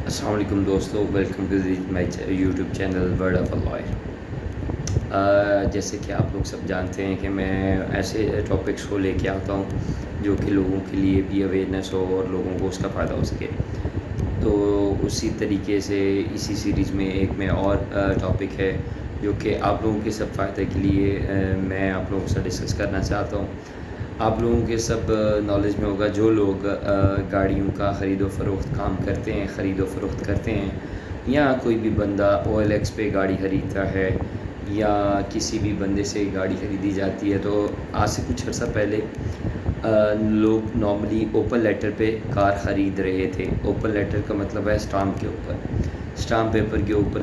السلام علیکم دوستو، welcome to my YouTube channel Word of Lawyer. جیسے کہ آپ لوگ سب جانتے ہیں کہ میں ایسے ٹاپکس کو لے کے آتا ہوں جو کہ لوگوں کے لیے بھی اویئرنیس ہو اور لوگوں کو اس کا فائدہ ہو سکے۔ تو اسی طریقے سے اسی سیریز میں ایک میں اور ٹاپک ہے جو کہ آپ لوگوں کے سب فائدے کے لیے میں آپ لوگوں سے ڈسکس کرنا چاہتا ہوں۔ آپ لوگوں کے سب نالج میں ہوگا جو لوگ گاڑیوں کا خرید و فروخت کام کرتے ہیں، خرید و فروخت کرتے ہیں، یا کوئی بھی بندہ OLX پہ گاڑی خریدتا ہے یا کسی بھی بندے سے گاڑی خریدی جاتی ہے، تو آج سے کچھ عرصہ پہلے لوگ نارملی اوپن لیٹر پہ کار خرید رہے تھے۔ اوپن لیٹر کا مطلب ہے اسٹامپ کے اوپر، اسٹامپ پیپر کے اوپر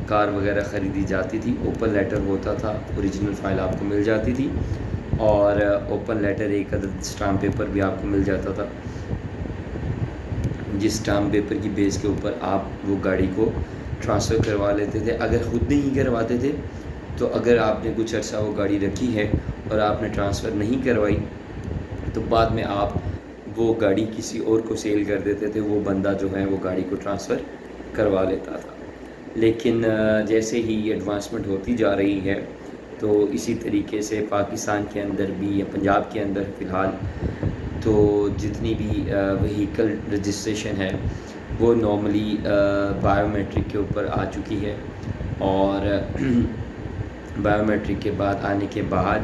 کار وغیرہ خریدی جاتی تھی۔ اوپن لیٹر ہوتا تھا، اوریجنل فائل آپ کو مل جاتی تھی، اور اوپن لیٹر ایک عدد اسٹامپ پیپر بھی آپ کو مل جاتا تھا، جس اسٹامپ پیپر کی بیس کے اوپر آپ وہ گاڑی کو ٹرانسفر کروا لیتے تھے۔ اگر خود نہیں کرواتے تھے تو اگر آپ نے کچھ عرصہ وہ گاڑی رکھی ہے اور آپ نے ٹرانسفر نہیں کروائی تو بعد میں آپ وہ گاڑی کسی اور کو سیل کر دیتے تھے، وہ بندہ جو ہے وہ گاڑی کو ٹرانسفر کروا لیتا تھا۔ لیکن جیسے ہی ایڈوانسمنٹ ہوتی جا رہی ہے تو اسی طریقے سے پاکستان کے اندر بھی یا پنجاب کے اندر فی الحال تو جتنی بھی وہیکل رجسٹریشن ہے وہ نارملی بائیو میٹرک کے اوپر آ چکی ہے، اور بائیو میٹرک کے بعد آنے کے بعد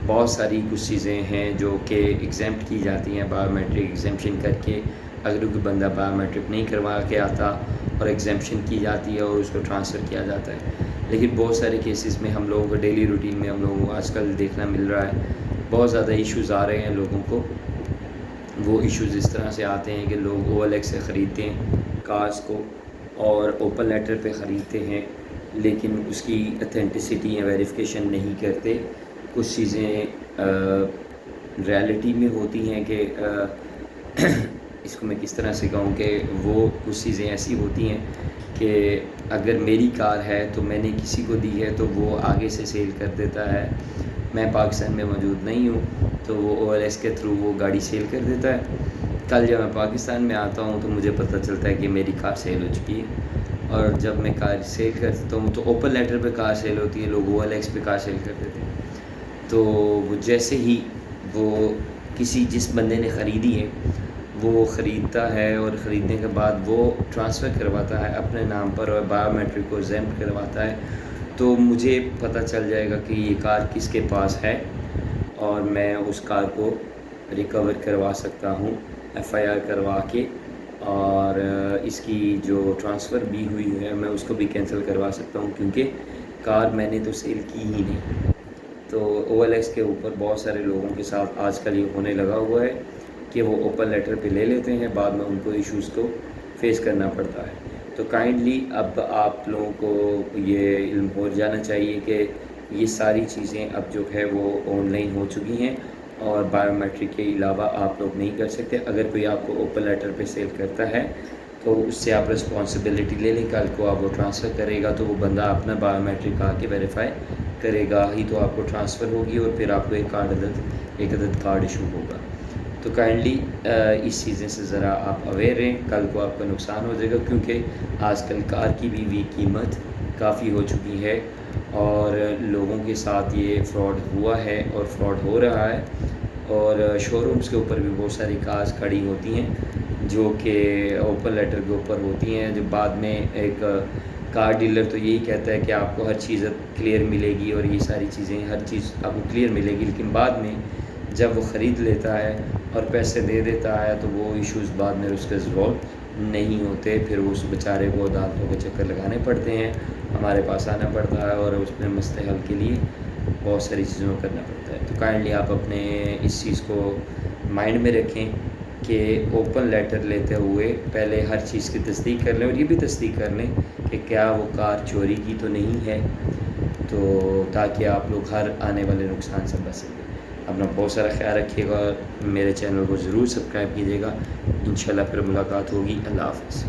بہت ساری کچھ چیزیں ہیں جو کہ ایگزیمپٹ کی جاتی ہیں۔ بائیو میٹرک ایگزیمپشن کر کے اگر کوئی بندہ بائیو میٹرک نہیں کروا کے آتا اور ایگزیمپشن کی جاتی ہے اور اس کو ٹرانسفر کیا جاتا ہے۔ لیکن بہت سارے کیسز میں ہم لوگوں کو ڈیلی روٹین میں ہم لوگوں کو آج کل دیکھنا مل رہا ہے، بہت زیادہ ایشوز آ رہے ہیں لوگوں کو۔ وہ ایشوز اس طرح سے آتے ہیں کہ لوگ OLX سے خریدتے ہیں کارز کو اور اوپن لیٹر پہ خریدتے ہیں، لیکن اس کی اتھینٹسٹی یا ویریفیکیشن نہیں کرتے۔ کچھ چیزیں ریالٹی میں ہوتی ہیں کہ اس کو میں کس طرح سے کہوں کہ وہ کچھ چیزیں ایسی ہوتی ہیں کہ اگر میری کار ہے تو میں نے کسی کو دی ہے تو وہ آگے سے سیل کر دیتا ہے، میں پاکستان میں موجود نہیں ہوں تو وہ OLX کے تھرو وہ گاڑی سیل کر دیتا ہے۔ کل جب میں پاکستان میں آتا ہوں تو مجھے پتہ چلتا ہے کہ میری کار سیل ہو چکی ہے، اور جب میں کار سیل کرتا ہوں تو اوپن لیٹر پہ کار سیل ہوتی ہے، لوگ OLX پہ کار سیل کر دیتے ہیں۔ تو وہ جیسے ہی وہ جس بندے نے خریدی ہے وہ خریدتا ہے اور خریدنے کے بعد وہ ٹرانسفر کرواتا ہے اپنے نام پر اور بائیو میٹرک کو ایگزیمپٹ کرواتا ہے، تو مجھے پتہ چل جائے گا کہ یہ کار کس کے پاس ہے اور میں اس کار کو ریکور کروا سکتا ہوں FIR کروا کے، اور اس کی جو ٹرانسفر بھی ہوئی ہے میں اس کو بھی کینسل کروا سکتا ہوں، کیونکہ کار میں نے تو سیل کی ہی نہیں۔ تو OLX کے اوپر بہت سارے لوگوں کے ساتھ آج کل یہ ہونے لگا ہوا ہے کہ وہ اوپن لیٹر پہ لے لیتے ہیں، بعد میں ان کو ایشوز کو فیس کرنا پڑتا ہے۔ تو کائنڈلی اب آپ لوگوں کو یہ علم ہو جانا چاہیے کہ یہ ساری چیزیں اب جو ہے وہ آن لائن ہو چکی ہیں، اور بائیو میٹرک کے علاوہ آپ لوگ نہیں کر سکتے۔ اگر کوئی آپ کو اوپن لیٹر پہ سیل کرتا ہے تو اس سے آپ رسپانسبلٹی لے لیں، کل کو آپ وہ ٹرانسفر کرے گا تو وہ بندہ اپنا بائیو میٹرک آ کے ویریفائی کرے گا ہی تو آپ کو ٹرانسفر ہوگی، اور پھر آپ کو ایک عدد کارڈ ایشو ہوگا۔ تو کائنڈلی اس چیزیں سے ذرا آپ اویئر رہیں، کل کو آپ کا نقصان ہو جائے گا، کیونکہ آج کل کار کی بھی قیمت کافی ہو چکی ہے اور لوگوں کے ساتھ یہ فراڈ ہوا ہے اور فراڈ ہو رہا ہے، اور شو رومز کے اوپر بھی بہت ساری کارز کھڑی ہوتی ہیں جو کہ اوپن لیٹر کے اوپر ہوتی ہیں، جو بعد میں ایک کار ڈیلر تو یہی کہتا ہے کہ آپ کو ہر چیز کلیئر ملے گی اور یہ ساری چیزیں ہر چیز آپ کو کلیئر ملے گی، لیکن بعد میں جب وہ خرید لیتا ہے اور پیسے دے دیتا ہے تو وہ ایشوز بعد میں اس کے ریزالو نہیں ہوتے، پھر اس بیچارے کو عدالتوں کے چکر لگانے پڑتے ہیں، ہمارے پاس آنا پڑتا ہے اور اس میں مسئلے حل کے لیے بہت ساری چیزوں کو کرنا پڑتا ہے۔ تو کائنڈلی آپ اپنے اس چیز کو مائنڈ میں رکھیں کہ اوپن لیٹر لیتے ہوئے پہلے ہر چیز کی تصدیق کر لیں، اور یہ بھی تصدیق کر لیں کہ کیا وہ کار چوری کی تو نہیں ہے، تو تاکہ آپ لوگ ہر آنے والے نقصان سے بچ سکیں۔ اپنا بہت سارا خیال رکھیے گا، اور میرے چینل کو ضرور سبسکرائب کیجیے گا۔ انشاءاللہ پھر ملاقات ہوگی۔ اللہ حافظ۔